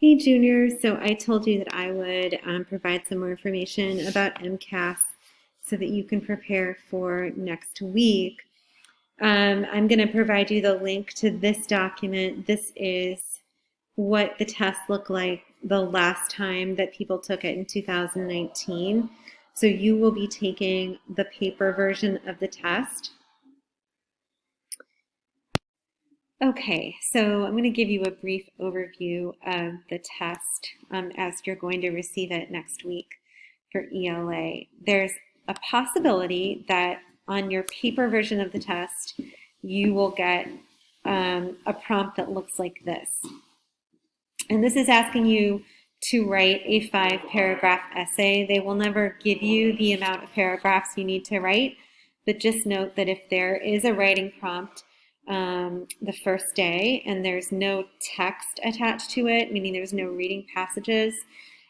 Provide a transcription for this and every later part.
Hey Junior, so I told you that I would provide some more information about MCAS so that you can prepare for next week. I'm going to provide you the link to this document. This is what the test looked like the last time that people took it in 2019. So you will be taking the paper version of the test. Okay, so I'm going to give you a brief overview of the test as you're going to receive it next week for ELA. There's a possibility that on your paper version of the test, you will get a prompt that looks like this. And this is asking you to write a 5-paragraph essay. They will never give you the amount of paragraphs you need to write, but just note that if there is a writing prompt the first day and there's no text attached to it, meaning there's no reading passages,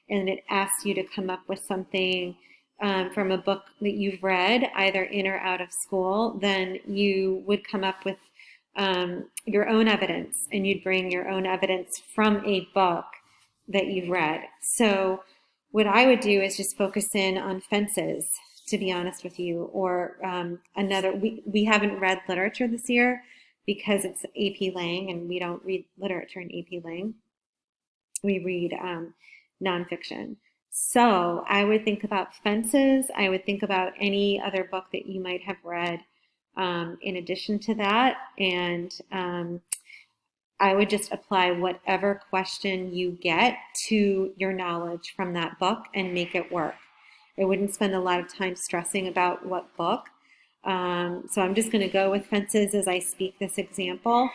and it asks you to come up with something from a book that you've read, either in or out of school, then you would come up with your own evidence, and you'd bring your own evidence from a book that you've read. So what I would do is just focus in on fences, to be honest with you, or we haven't read literature this year because it's AP Lang, and we don't read literature in AP Lang. We read nonfiction. So I would think about fences. I would think about any other book that you might have read in addition to that. And I would just apply whatever question you get to your knowledge from that book and make it work. I wouldn't spend a lot of time stressing about what book. So I'm just going to go with fences as I speak this example.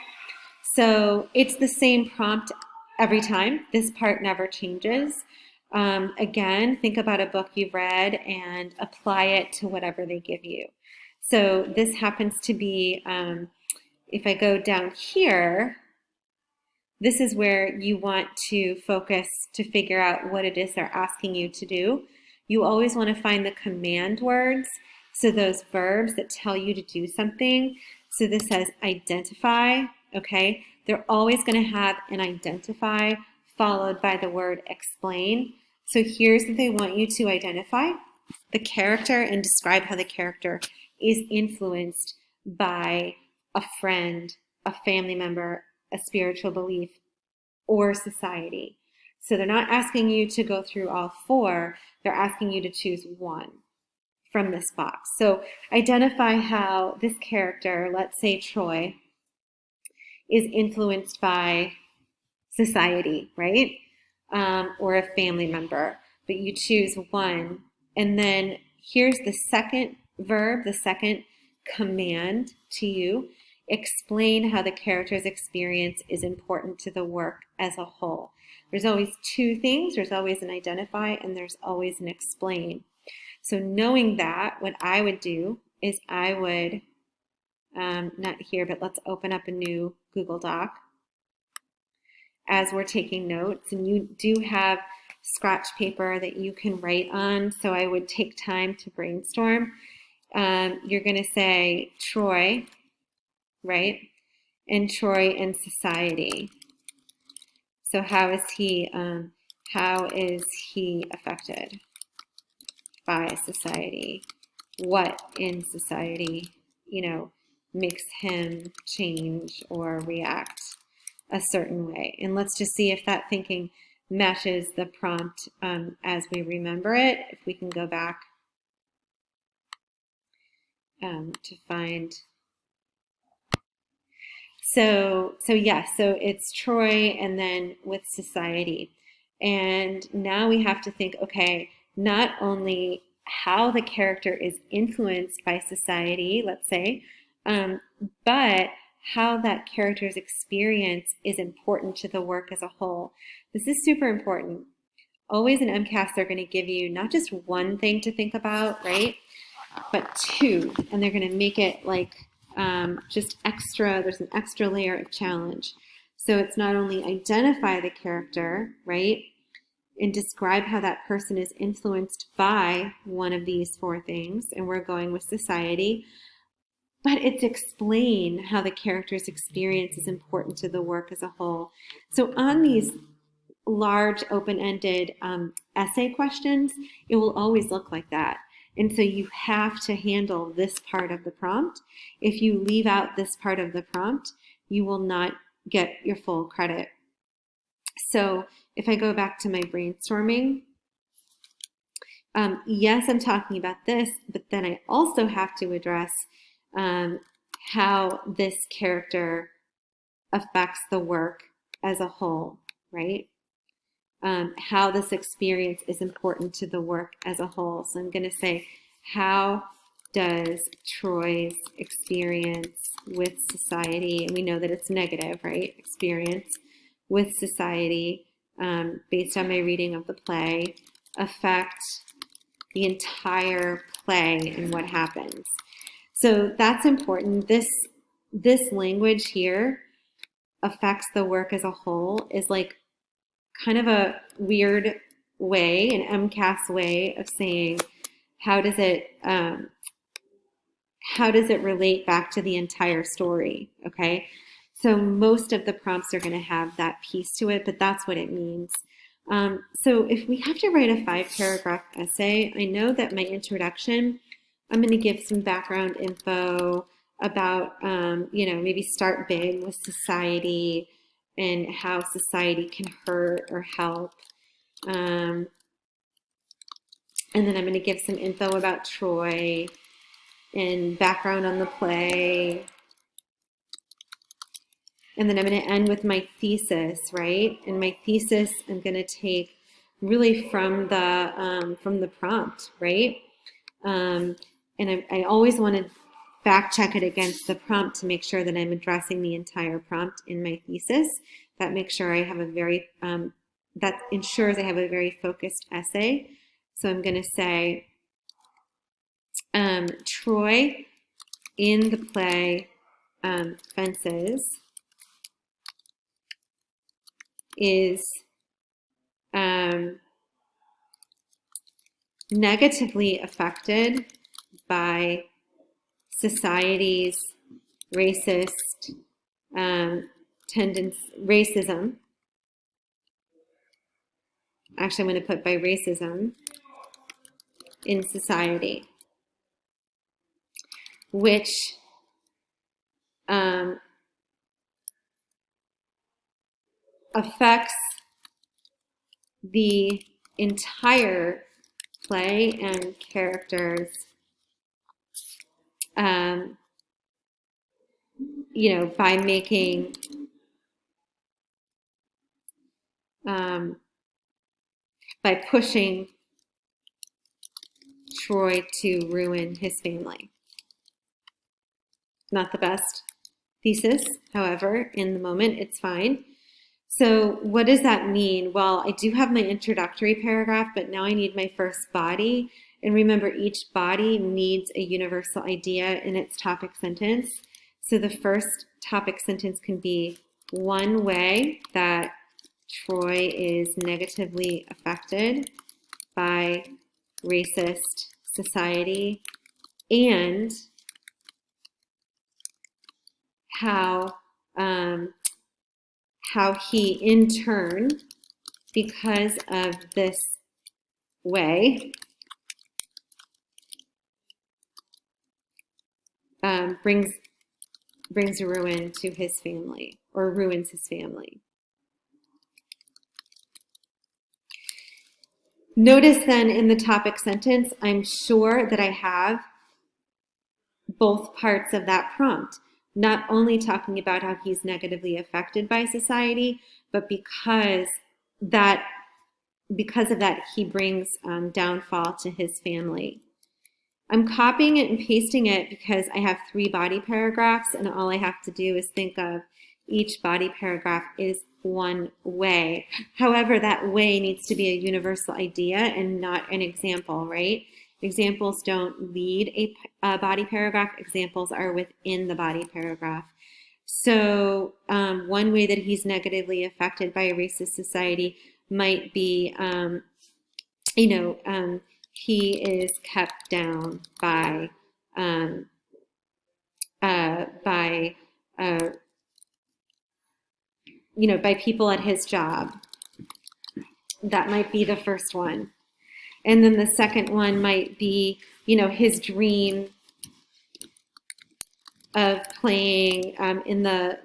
So it's the same prompt every time. This part never changes. Again, think about a book you've read and apply it to whatever they give you. So this happens to be, if I go down here, this is where you want to focus to figure out what it is they're asking you to do. You always want to find the command words, so those verbs that tell you to do something. So this says identify, okay? They're always going to have an identify followed by the word explain. So here's what they want you to identify: the character, and describe how the character is influenced by a friend, a family member, a spiritual belief, or society. So they're not asking you to go through all 4, they're asking you to choose one from this box. So identify how this character, let's say Troy, is influenced by society, right? Or a family member, but you choose one. And then here's the second verb, the second command to you: explain how the character's experience is important to the work as a whole. There's always 2 things. There's always an identify and there's always an explain. So knowing that, what I would do is I would, not here, but let's open up a new Google Doc as we're taking notes. And you do have scratch paper that you can write on, so I would take time to brainstorm. You're going to say Troy, right? And Troy and society. So how is he affected by society? What in society, makes him change or react a certain way? And let's just see if that thinking matches the prompt as we remember it. If we can go back to find. So it's Troy and then with society. And now we have to think, okay, not only how the character is influenced by society, let's say, but how that character's experience is important to the work as a whole. This is super important. Always in MCAS, they're going to give you not just one thing to think about, right? But 2, and they're going to make it like just extra. There's an extra layer of challenge. So it's not only identify the character, right, and describe how that person is influenced by one of these 4 things, and we're going with society, but it's explain how the character's experience is important to the work as a whole. So on these large open-ended essay questions, it will always look like that. And so you have to handle this part of the prompt. If you leave out this part of the prompt, you will not get your full credit. So if I go back to my brainstorming, yes, I'm talking about this, but then I also have to address how this character affects the work as a whole, right? How this experience is important to the work as a whole. So I'm going to say, how does Troy's experience with society, and we know that it's negative, right? Experience with society, based on my reading of the play, affect the entire play and what happens. So that's important. This language here, affects the work as a whole, is like kind of a weird way, an MCAS way of saying, how does it relate back to the entire story? Okay, so most of the prompts are going to have that piece to it, but that's what it means. So if we have to write a 5-paragraph essay, I know that my introduction, I'm going to give some background info about, maybe start big with society and how society can hurt or help. And then I'm going to give some info about Troy and background on the play. And then I'm going to end with my thesis, right? And my thesis I'm going to take really from the prompt, right? And I always want to fact check it against the prompt to make sure that I'm addressing the entire prompt in my thesis. That makes sure I have that ensures I have a very focused essay. So I'm going to say, Troy in the play Fences is negatively affected by society's racist racism. Actually, I'm going to put by racism in society, which affects the entire play and characters, by making by pushing Troy to ruin his family. Not the best thesis, however, in the moment, it's fine. So what does that mean? Well, I do have my introductory paragraph, but now I need my first body. And remember, each body needs a universal idea in its topic sentence. So the first topic sentence can be one way that Troy is negatively affected by racist society, and how he in turn, because of this way, brings ruin to his family, or ruins his family. Notice then in the topic sentence, I'm sure that I have both parts of that prompt, not only talking about how he's negatively affected by society, but because of that, he brings downfall to his family. I'm copying it and pasting it because I have 3 body paragraphs, and all I have to do is think of each body paragraph is one way. However, that way needs to be a universal idea and not an example, right? Examples don't lead a body paragraph. Examples are within the body paragraph. So one way that he's negatively affected by a racist society might be, he is kept down by by people at his job. That might be the first one. And then the second one might be, his dream of playing in the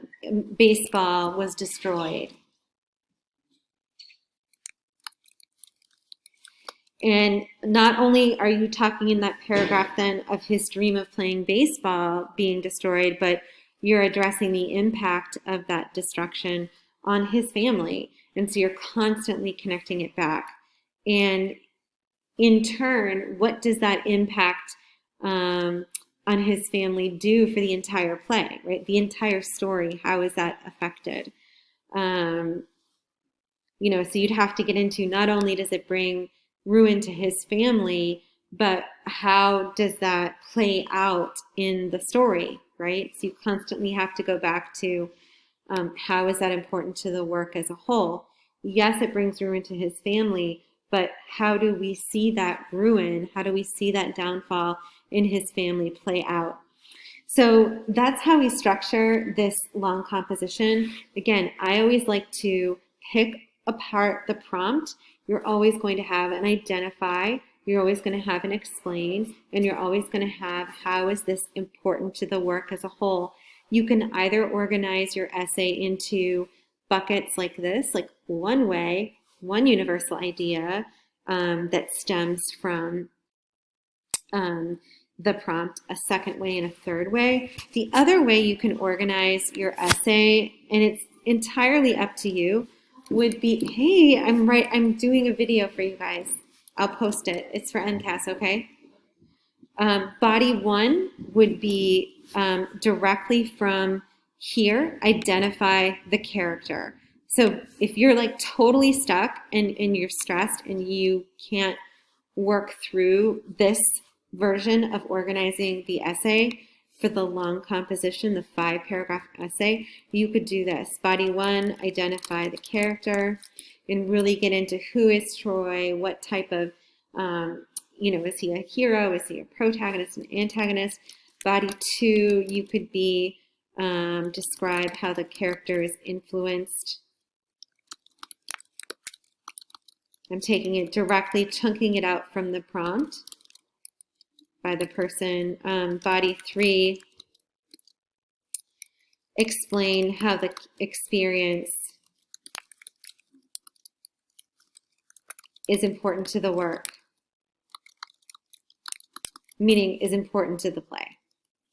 baseball was destroyed. And not only are you talking in that paragraph then of his dream of playing baseball being destroyed, but you're addressing the impact of that destruction on his family. And so you're constantly connecting it back. And in turn, what does that impact on his family do for the entire play, right? The entire story, how is that affected? So you'd have to get into not only does it bring ruin to his family, but how does that play out in the story, right? So you constantly have to go back to how is that important to the work as a whole? Yes, it brings ruin to his family, but how do we see that ruin? How do we see that downfall in his family play out? So that's how we structure this long composition. Again, I always like to pick apart the prompt. You're always going to have an identify, you're always going to have an explain, and you're always going to have how is this important to the work as a whole. You can either organize your essay into buckets like this, like one way, one universal idea that stems from the prompt, a second way, and a third way. The other way you can organize your essay, and it's entirely up to you, would be, hey, I'm doing a video for you guys. I'll post it. It's for MCAS, okay? Body one would be directly from here, identify the character. So if you're like totally stuck and you're stressed and you can't work through this version of organizing the essay for the long composition, the 5-paragraph essay, you could do this. Body one, identify the character and really get into who is Troy, what type of, is he a hero? Is he a protagonist, an antagonist? Body two, you could be describe how the character is influenced. I'm taking it directly, chunking it out from the prompt by the person. Body three, explain how the experience is important to the work, meaning is important to the play,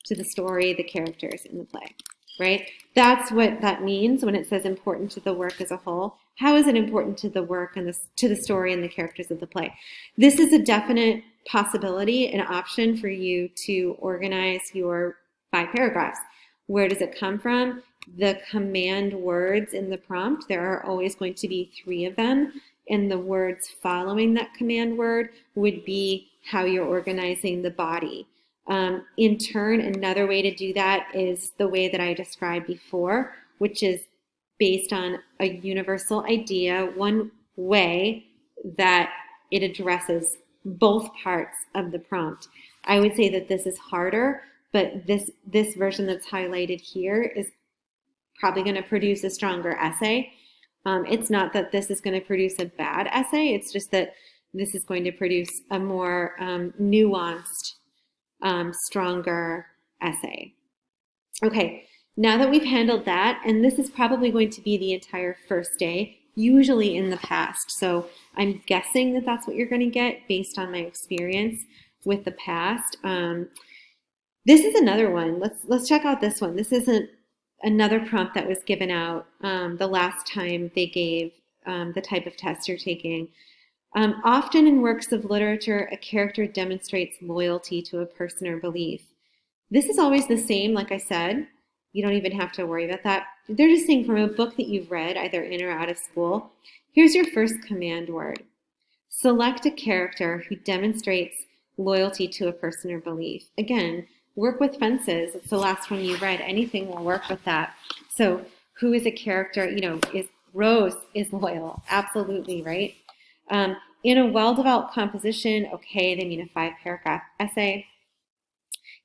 to the story, the characters in the play, right? That's what that means when it says important to the work as a whole. How is it important to the work and to the story and the characters of the play? This is a definite possibility, an option for you to organize your 5 paragraphs. Where does it come from? The command words in the prompt, there are always going to be 3 of them, and the words following that command word would be how you're organizing the body. In turn, another way to do that is the way that I described before, which is based on a universal idea, one way that it addresses both parts of the prompt. I would say that this is harder, but this version that's highlighted here is probably going to produce a stronger essay. It's not that this is going to produce a bad essay, it's just that this is going to produce a more nuanced, stronger essay. Okay, now that we've handled that, and this is probably going to be the entire first day, usually in the past. So I'm guessing that that's what you're going to get based on my experience with the past. This is another one. Let's check out this one. This isn't another prompt that was given out the last time they gave the type of test you're taking. Often in works of literature, a character demonstrates loyalty to a person or belief. This is always the same, like I said. You don't even have to worry about that. They're just saying from a book that you've read, either in or out of school, here's your first command word. Select a character who demonstrates loyalty to a person or belief. Again, work with fences. It's the last one you read. Anything will work with that. So who is a character, is Rose is loyal. Absolutely, right? In a well-developed composition, okay, they mean a 5-paragraph essay.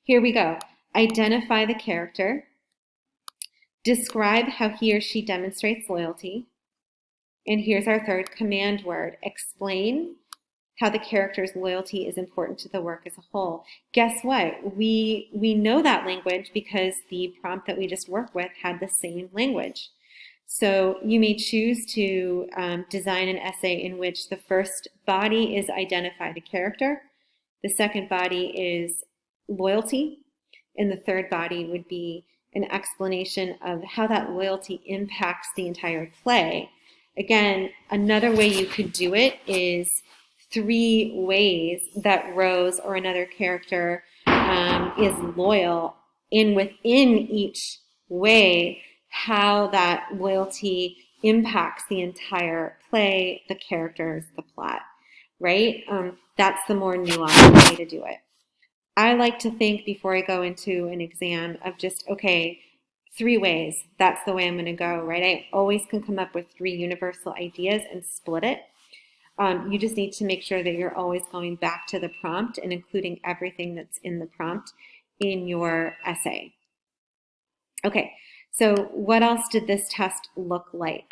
Here we go. Identify the character. Describe how he or she demonstrates loyalty. And here's our third command word, explain how the character's loyalty is important to the work as a whole. Guess what? We know that language because the prompt that we just worked with had the same language. So you may choose to design an essay in which the first body is identify the character, the second body is loyalty, and the third body would be an explanation of how that loyalty impacts the entire play. Again, another way you could do it is 3 ways that Rose or another character is loyal, and within each way, how that loyalty impacts the entire play, the characters, the plot, right? That's the more nuanced way to do it. I like to think before I go into an exam of just, okay, 3 ways, that's the way I'm going to go, right? I always can come up with 3 universal ideas and split it. You just need to make sure that you're always going back to the prompt and including everything that's in the prompt in your essay. Okay, so what else did this test look like?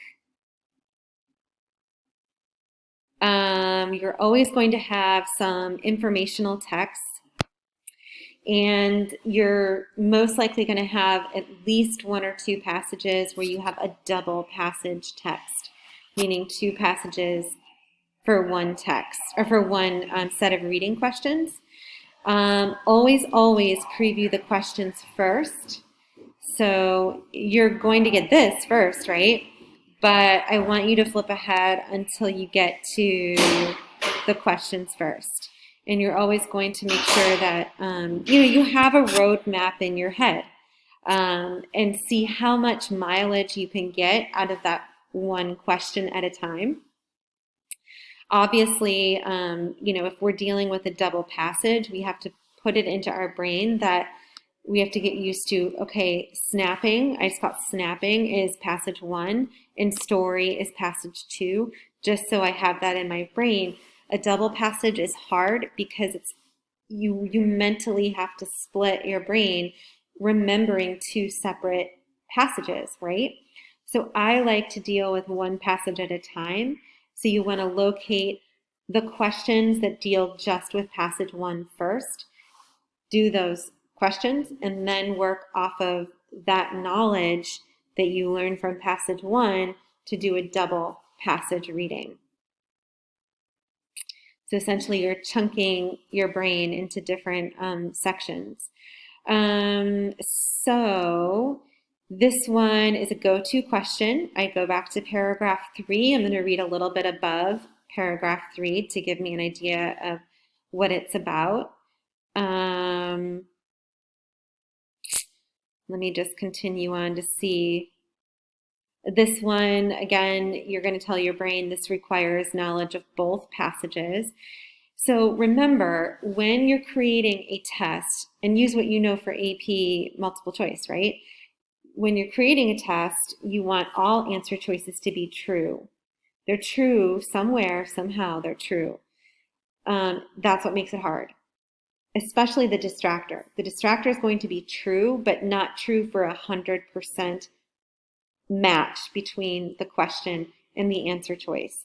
You're always going to have some informational text, and you're most likely going to have at least 1 or 2 passages where you have a double passage text, meaning 2 passages for one text or for one set of reading questions. Always preview the questions first. So you're going to get this first, right? But I want you to flip ahead until you get to the questions first. And you're always going to make sure that you have a roadmap in your head and see how much mileage you can get out of that one question at a time. Obviously, if we're dealing with a double passage, we have to put it into our brain that we have to get used to, okay, snapping, I spot snapping is passage 1 and story is passage 2, just so I have that in my brain. A double passage is hard because it's you mentally have to split your brain remembering 2 separate passages, right? So I like to deal with 1 passage at a time. So you want to locate the questions that deal just with passage 1 first, do those questions, and then work off of that knowledge that you learned from passage 1 to do a double passage reading. So essentially you're chunking your brain into different sections. So this one is a go-to question. I go back to paragraph 3. I'm going to read a little bit above paragraph 3 to give me an idea of what it's about. Let me just continue on to see. This one, again, you're going to tell your brain this requires knowledge of both passages. So remember, when you're creating a test, and use what you know for AP multiple choice, right? When you're creating a test, you want all answer choices to be true. They're true somewhere, somehow they're true. That's what makes it hard, especially the distractor. The distractor is going to be true, but not true for 100% match between the question and the answer choice.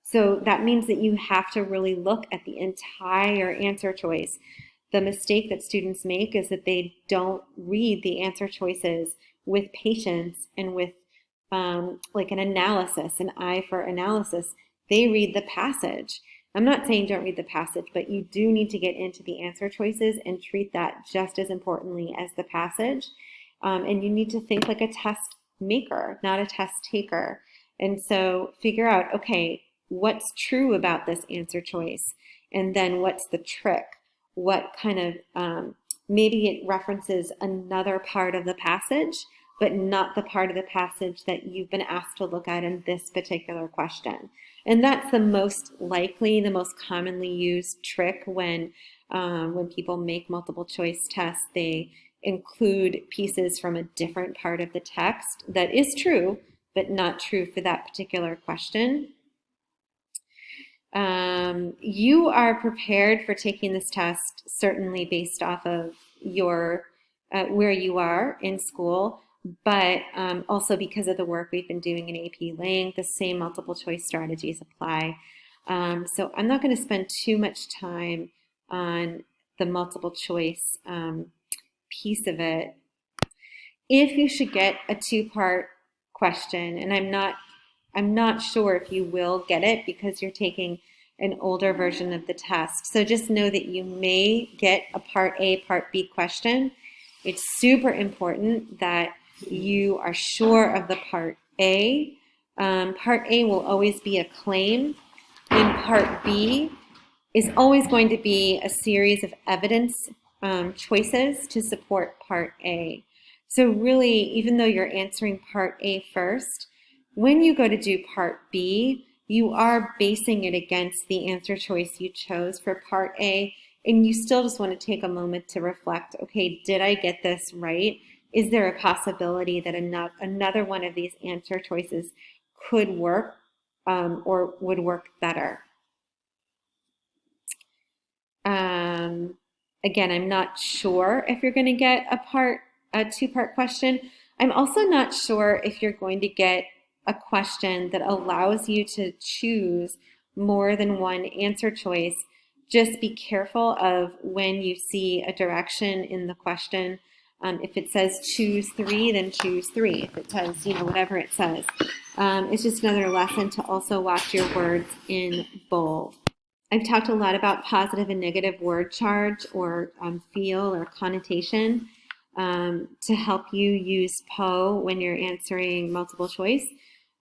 So that means that you have to really look at the entire answer choice. The mistake that students make is that they don't read the answer choices with patience and with like an analysis, an eye for analysis. They read the passage. I'm not saying don't read the passage, but you do need to get into the answer choices and treat that just as importantly as the passage. And you need to think like a test maker, not a test taker. And so figure out, okay, what's true about this answer choice? And then what's the trick? What kind of, maybe it references another part of the passage, but not the part of the passage that you've been asked to look at in this particular question. And that's the most likely, the most commonly used trick when people make multiple choice tests. They include pieces from a different part of the text that is true, but not true for that particular question. You are prepared for taking this test, certainly based off of your where you are in school, but also because of the work we've been doing in AP Lang, the same multiple choice strategies apply. So I'm not going to spend too much time on the multiple choice piece of it. If you should get a two-part question, and I'm not sure if you will get it because you're taking an older version of the test. So just know that you may get a part A, part B question. It's super important that you are sure of the part A. Part A will always be a claim, and part B is always going to be a series of evidence choices to support part A. So really, even though you're answering part A first, when you go to do part B, you are basing it against the answer choice you chose for part A, and you still just want to take a moment to reflect, okay, did I get this right? Is there a possibility that another one of these answer choices could work or would work better? Again, I'm not sure if you're going to get a two-part question. I'm also not sure if you're going to get a question that allows you to choose more than one answer choice. Just be careful of when you see a direction in the question. If it says choose three, then choose three. If it says, whatever it says. It's just another lesson to also watch your words in bold. I've talked a lot about positive and negative word charge or feel or connotation to help you use PO when you're answering multiple choice.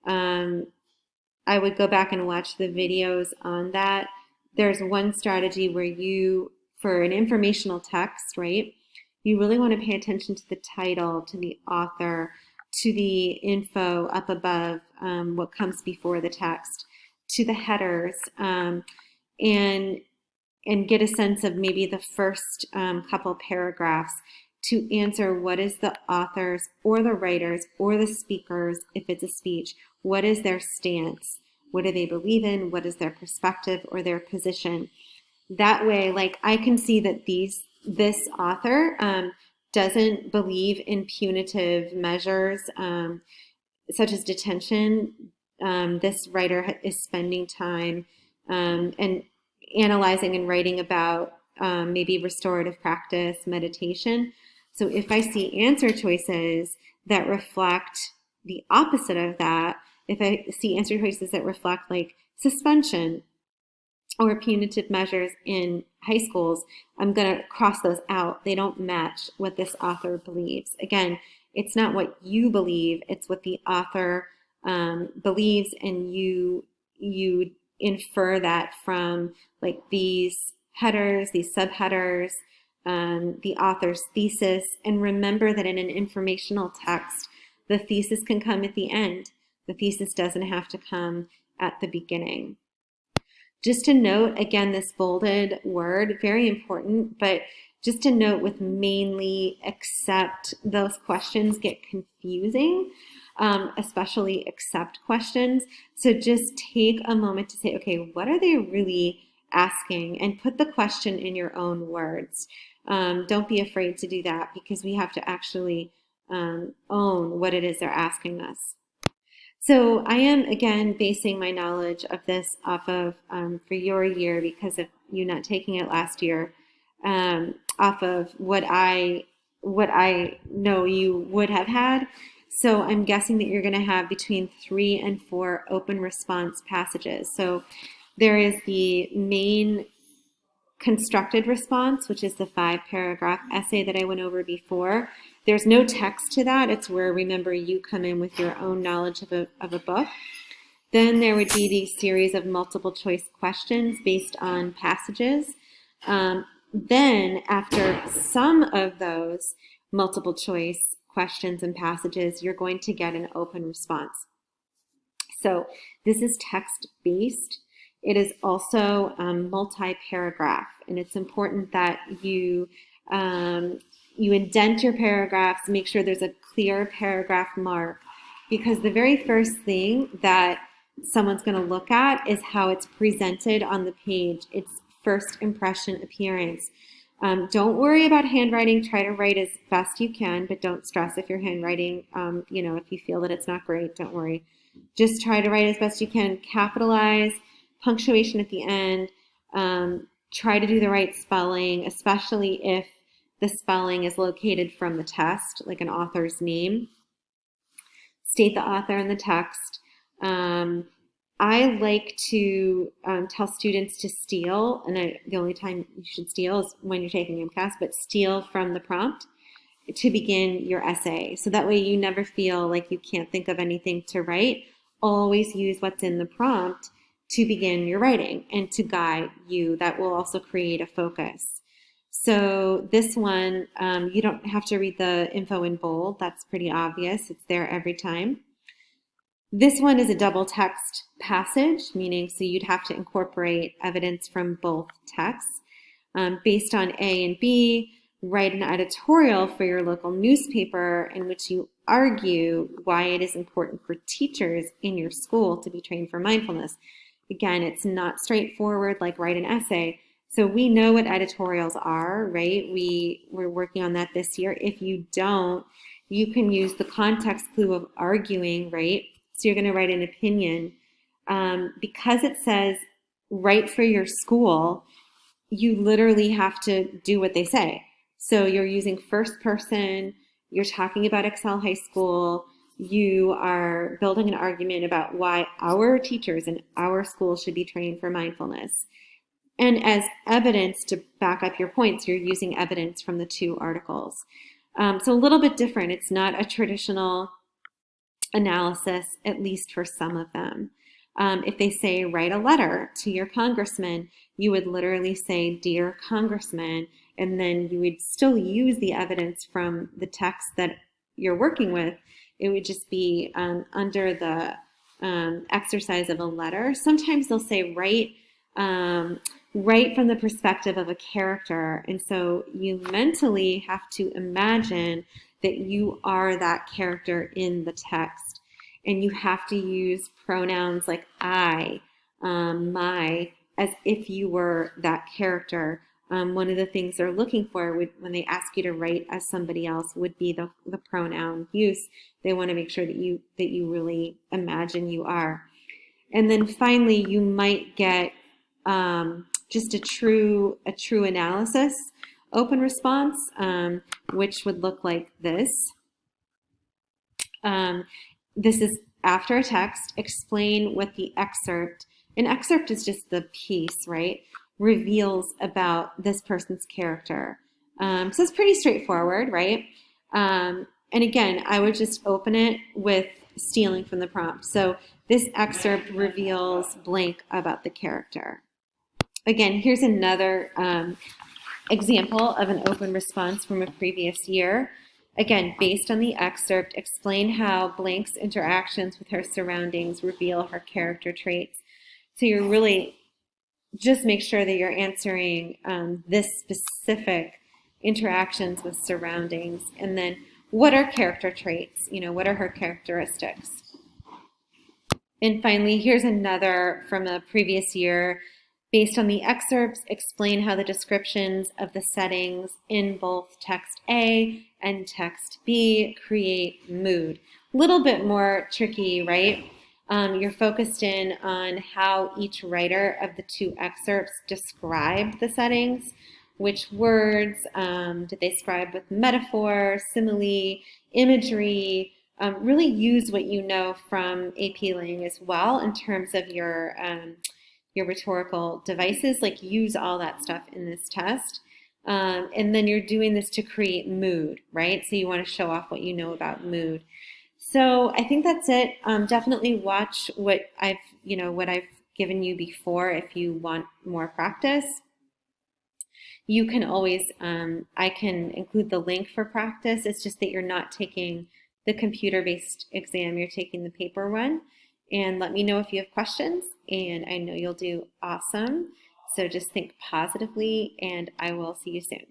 I would go back and watch the videos on that. There's one strategy where for an informational text, right, you really want to pay attention to the title, to the author, to the info up above, what comes before the text, to the headers, and get a sense of maybe the first couple paragraphs to answer what is the author's or the writer's or the speaker's, if it's a speech, what is their stance? What do they believe in? What is their perspective or their position? That way, I can see that this author doesn't believe in punitive measures such as detention. This writer is spending time and analyzing and writing about maybe restorative practice, meditation. So if I see answer choices that reflect the opposite of that, if I see answer choices that reflect suspension or punitive measures in high schools, I'm going to cross those out. They don't match what this author believes. Again, it's not what you believe, it's what the author believes, and you infer that from these headers, these subheaders, the author's thesis. And remember that in an informational text, the thesis can come at the end. The thesis doesn't have to come at the beginning. Just to note, again, this bolded word, very important, but just to note with mainly except, those questions get confusing, especially except questions. So just take a moment to say, okay, what are they really asking? And put the question in your own words. Don't be afraid to do that because we have to actually own what it is they're asking us. So I am, again, basing my knowledge of this off of, for your year, because of you not taking it last year, off of what I know you would have had. So I'm guessing that you're going to have between 3 and 4 open response passages. So there is the main constructed response, which is the 5-paragraph essay that I went over before. There's no text to that. It's where, remember, you come in with your own knowledge of a book. Then there would be these series of multiple choice questions based on passages. Then after some of those multiple choice questions and passages, you're going to get an open response. So this is text-based. It is also multi-paragraph, and it's important that you indent your paragraphs, make sure there's a clear paragraph mark, because the very first thing that someone's going to look at is how it's presented on the page, its first impression appearance. Don't worry about handwriting. Try to write as best you can, but don't stress if your handwriting, if you feel that it's not great, don't worry. Just try to write as best you can. Capitalize, punctuation at the end. Try to do the right spelling, especially if the spelling is located from the text, like an author's name. State the author in the text. I like to tell students to steal, and the only time you should steal is when you're taking MCAS, but steal from the prompt to begin your essay. So that way you never feel like you can't think of anything to write. Always use what's in the prompt to begin your writing and to guide you. That will also create a focus. So this one, you don't have to read the info in bold. That's pretty obvious. It's there every time. This one is a double text passage, meaning so you'd have to incorporate evidence from both texts. Based on A and B, write an editorial for your local newspaper in which you argue why it is important for teachers in your school to be trained for mindfulness. Again, it's not straightforward like write an essay. So we know what editorials are, right? We're working on that this year. If you don't, you can use the context clue of arguing, right? So you're going to write an opinion. Because it says write for your school, you literally have to do what they say. So you're using first person, you're talking about Excel High School, you are building an argument about why our teachers in our school should be trained for mindfulness. And as evidence to back up your points, you're using evidence from the two articles. So a little bit different. It's not a traditional analysis, at least for some of them. If they say write a letter to your congressman, you would literally say, Dear Congressman, and then you would still use the evidence from the text that you're working with. It would just be under the exercise of a letter. Sometimes they'll say write from the perspective of a character. And so you mentally have to imagine that you are that character in the text. And you have to use pronouns like I, my, as if you were that character. One of the things they're looking for when they ask you to write as somebody else would be the pronoun use. They want to make sure that you really imagine you are. And then finally, you might get just a true analysis open response, which would look like this. This is after a text, explain what the excerpt, an excerpt is just the piece, right, reveals about this person's character. So it's pretty straightforward, right? And again, I would just open it with stealing from the prompt. So this excerpt reveals blank about the character. Again, here's another example of an open response from a previous year. Again, based on the excerpt, explain how blank's interactions with her surroundings reveal her character traits. So you're really just make sure that you're answering this specific interactions with surroundings, and then what are character traits? What are her characteristics? And finally, here's another from a previous year. Based on the excerpts, explain how the descriptions of the settings in both text A and text B create mood. A little bit more tricky, right? You're focused in on how each writer of the two excerpts described the settings. Which words did they describe with metaphor, simile, imagery? Really use what you know from AP Lang as well in terms of your rhetorical devices, like use all that stuff in this test. And then you're doing this to create mood, right? So you want to show off what you know about mood. So I think that's it. Definitely watch what I've given you before if you want more practice. You can always, I can include the link for practice. It's just that you're not taking the computer-based exam, you're taking the paper one. And let me know if you have questions, and I know you'll do awesome. So just think positively, and I will see you soon.